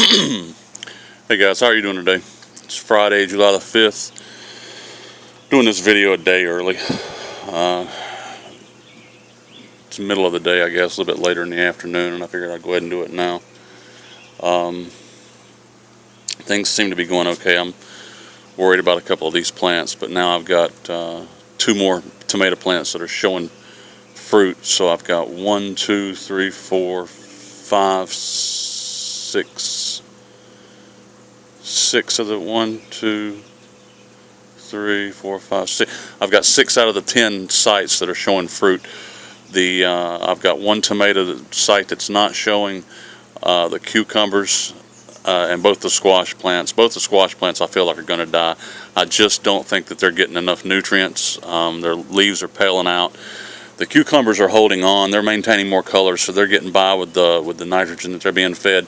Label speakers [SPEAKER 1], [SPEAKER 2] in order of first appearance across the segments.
[SPEAKER 1] Hey guys, how are you doing today? It's Friday, July the 5th. Doing this video a day early. It's the middle of the day, I guess, a little bit later in the afternoon, and I figured I'd go ahead and do it now. Things seem to be going okay. I'm worried about a couple of these plants, but now I've got 2 more tomato plants that are showing fruit. So I've got 1, 2, 3, 4, 5, 6 of the 1, 2, 3, 4, 5, 6. I've got 6 out of the 10 sites that are showing fruit. I've got 1 tomato site that's not showing. The cucumbers and both the squash plants. Both the squash plants I feel like are going to die. I just don't think that they're getting enough nutrients. Their leaves are paling out. The cucumbers are holding on. They're maintaining more color, so they're getting by with the nitrogen that they're being fed.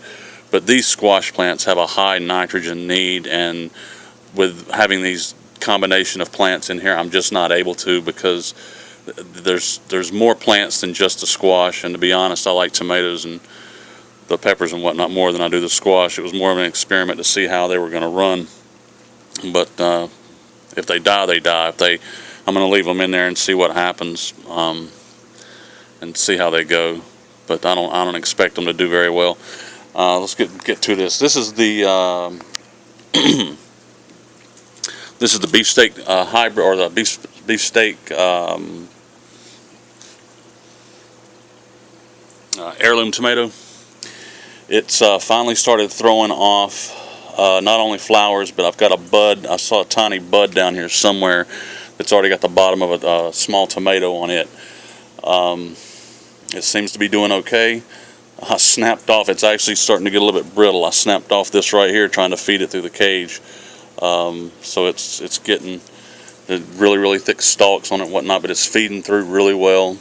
[SPEAKER 1] But these squash plants have a high nitrogen need, and with having these combination of plants in here, I'm just not able to, because there's more plants than just the squash. And to be honest, I like tomatoes and the peppers and whatnot more than I do the squash. It was more of an experiment to see how they were going to run. But if they die, they die. I'm going to leave them in there and see what happens, and see how they go. But I don't expect them to do very well. Let's get to this. This is the this is the beefsteak hybrid, or the beefsteak heirloom tomato. It's finally started throwing off not only flowers, but I've got a bud. I saw a tiny bud down here somewhere that's already got the bottom of a small tomato on it. It seems to be doing okay. I snapped off. It's actually starting to get a little bit brittle. I snapped off this right here trying to feed it through the cage. So it's getting really thick stalks on it and whatnot, but it's feeding through really well.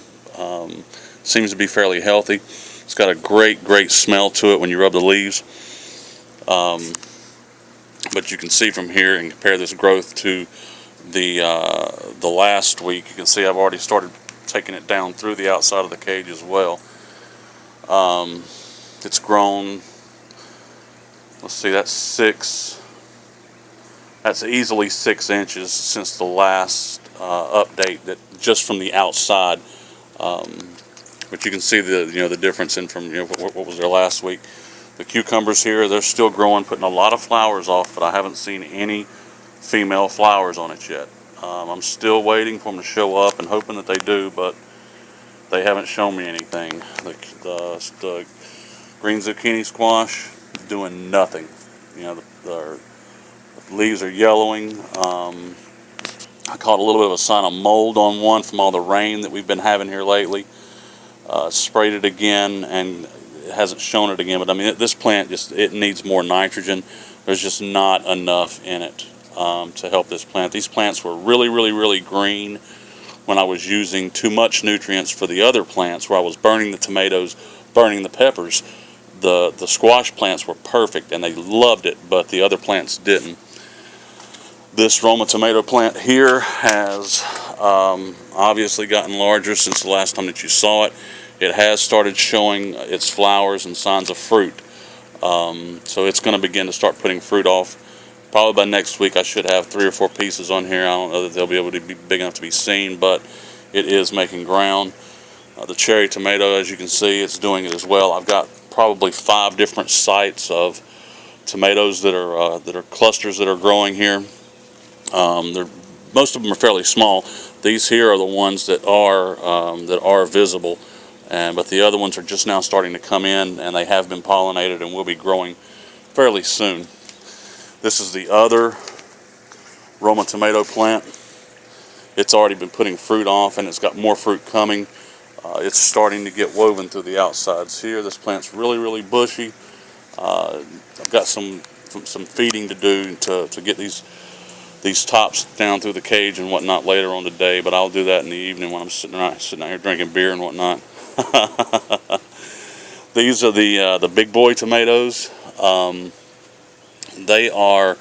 [SPEAKER 1] Seems to be fairly healthy. It's got a great smell to it when you rub the leaves. But you can see from here and compare this growth to the last week. You can see I've already started taking it down through the outside of the cage as well. It's grown, let's see, that's easily 6 inches since the last update, that just from the outside. But you can see the difference in from what was there last week. The cucumbers here, they're still growing, putting a lot of flowers off, but I haven't seen any female flowers on it yet. I'm still waiting for them to show up and hoping that they do, but they haven't shown me anything. The green zucchini squash doing nothing. The leaves are yellowing. I caught a little bit of a sign of mold on one from all the rain that we've been having here lately. Sprayed it again and it hasn't shown it again. But I mean, this plant it needs more nitrogen. There's just not enough in it to help this plant. These plants were really green when I was using too much nutrients for the other plants, where I was burning the tomatoes, burning the peppers. The squash plants were perfect and they loved it, but the other plants didn't. This Roma tomato plant here has obviously gotten larger since the last time that you saw it. It has started showing its flowers and signs of fruit. So it's going to begin to start putting fruit off. Probably by next week I should have 3 or 4 pieces on here. I don't know that they'll be able to be big enough to be seen, but it is making ground. The cherry tomato, as you can see, it's doing it as well. I've got probably 5 different sites of tomatoes that are clusters that are growing here. Most of them are fairly small. These here are the ones that are visible, but the other ones are just now starting to come in, and they have been pollinated and will be growing fairly soon. This is the other Roma tomato plant. It's already been putting fruit off, and it's got more fruit coming. It's starting to get woven through the outsides here. This plant's really bushy. I've got some feeding to do to get these tops down through the cage and whatnot later on today, but I'll do that in the evening when I'm sitting out here drinking beer and whatnot. These are the big boy tomatoes. They are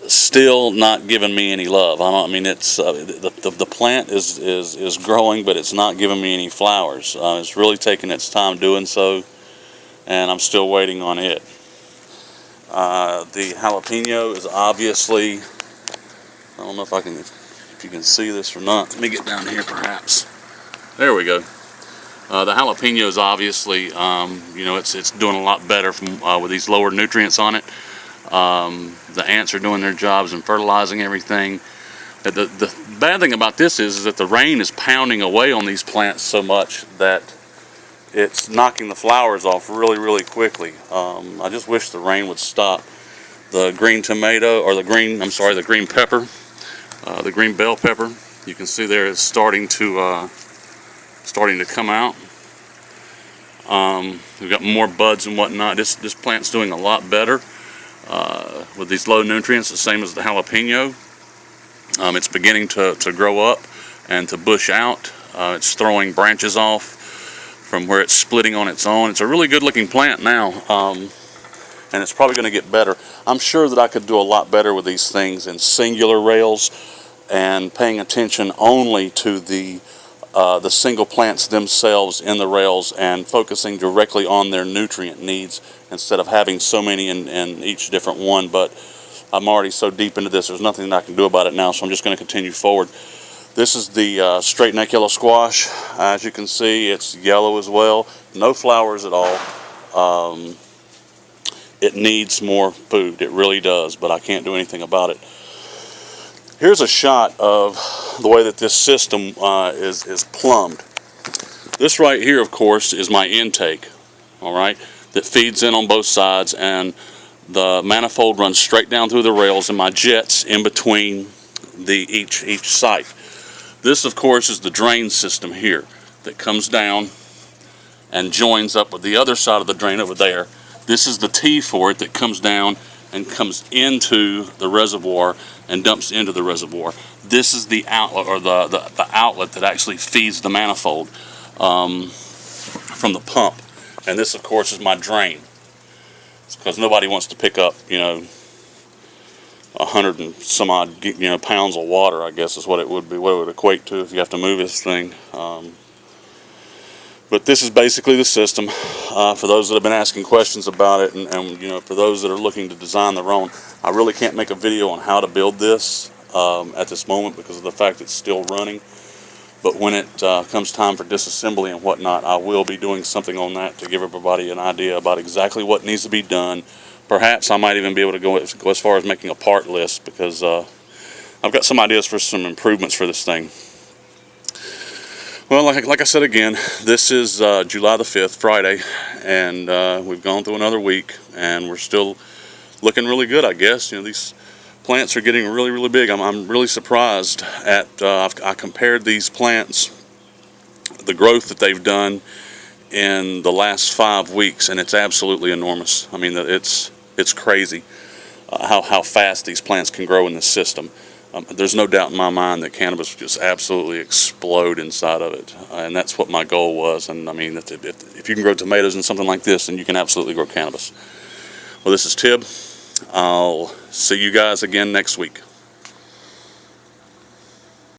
[SPEAKER 1] still not giving me any love. I mean, it's the plant is growing, but it's not giving me any flowers. It's really taking its time doing so, and I'm still waiting on it. The jalapeno is obviously, I don't know if you can see this or not. Let me get down here perhaps. There we go. The jalapeno is obviously, it's doing a lot better from with these lower nutrients on it. The ants are doing their jobs and fertilizing everything. The bad thing about this is that the rain is pounding away on these plants so much that it's knocking the flowers off really, really quickly. I just wish the rain would stop. The green tomato, or the green pepper, the green bell pepper, you can see there is starting to come out. We've got more buds and whatnot. This plant's doing a lot better with these low nutrients, the same as the jalapeno. It's beginning to grow up and to bush out. It's throwing branches off from where it's splitting on its own. It's a really good looking plant now, and it's probably going to get better. I'm sure that I could do a lot better with these things in singular rails and paying attention only to the single plants themselves in the rails and focusing directly on their nutrient needs instead of having so many in each different one. But I'm already so deep into this, there's nothing that I can do about it now, so I'm just going to continue forward. This is the straight neck yellow squash. As you can see, it's yellow as well. No flowers at all. It needs more food. It really does, but I can't do anything about it. Here's a shot of the way that this system is plumbed. This right here, of course, is my intake, all right, that feeds in on both sides, and the manifold runs straight down through the rails and my jets in between each site. This, of course, is the drain system here that comes down and joins up with the other side of the drain over there. This is the T for it that comes down and comes into the reservoir and dumps into the reservoir. This is the outlet, or the outlet that actually feeds the manifold from the pump. And this, of course, is my drain. It's because nobody wants to pick up, 100 and some odd, pounds of water, I guess is what it would be, what it would equate to if you have to move this thing. But this is basically the system. For those that have been asking questions about it, and for those that are looking to design their own, I really can't make a video on how to build this at this moment because of the fact it's still running. But when it comes time for disassembly and whatnot, I will be doing something on that to give everybody an idea about exactly what needs to be done. Perhaps I might even be able to go as far as making a part list, because I've got some ideas for some improvements for this thing. Well, like I said again, this is July the 5th, Friday, and we've gone through another week, and we're still looking really good, I guess. These plants are getting really, really big. I'm really surprised at, I compared these plants, the growth that they've done in the last 5 weeks, and it's absolutely enormous. I mean, it's crazy how fast these plants can grow in this system. There's no doubt in my mind that cannabis will just absolutely explode inside of it, and that's what my goal was. And I mean, if you can grow tomatoes in something like this, then you can absolutely grow cannabis. Well, this is Tib. I'll see you guys again next week.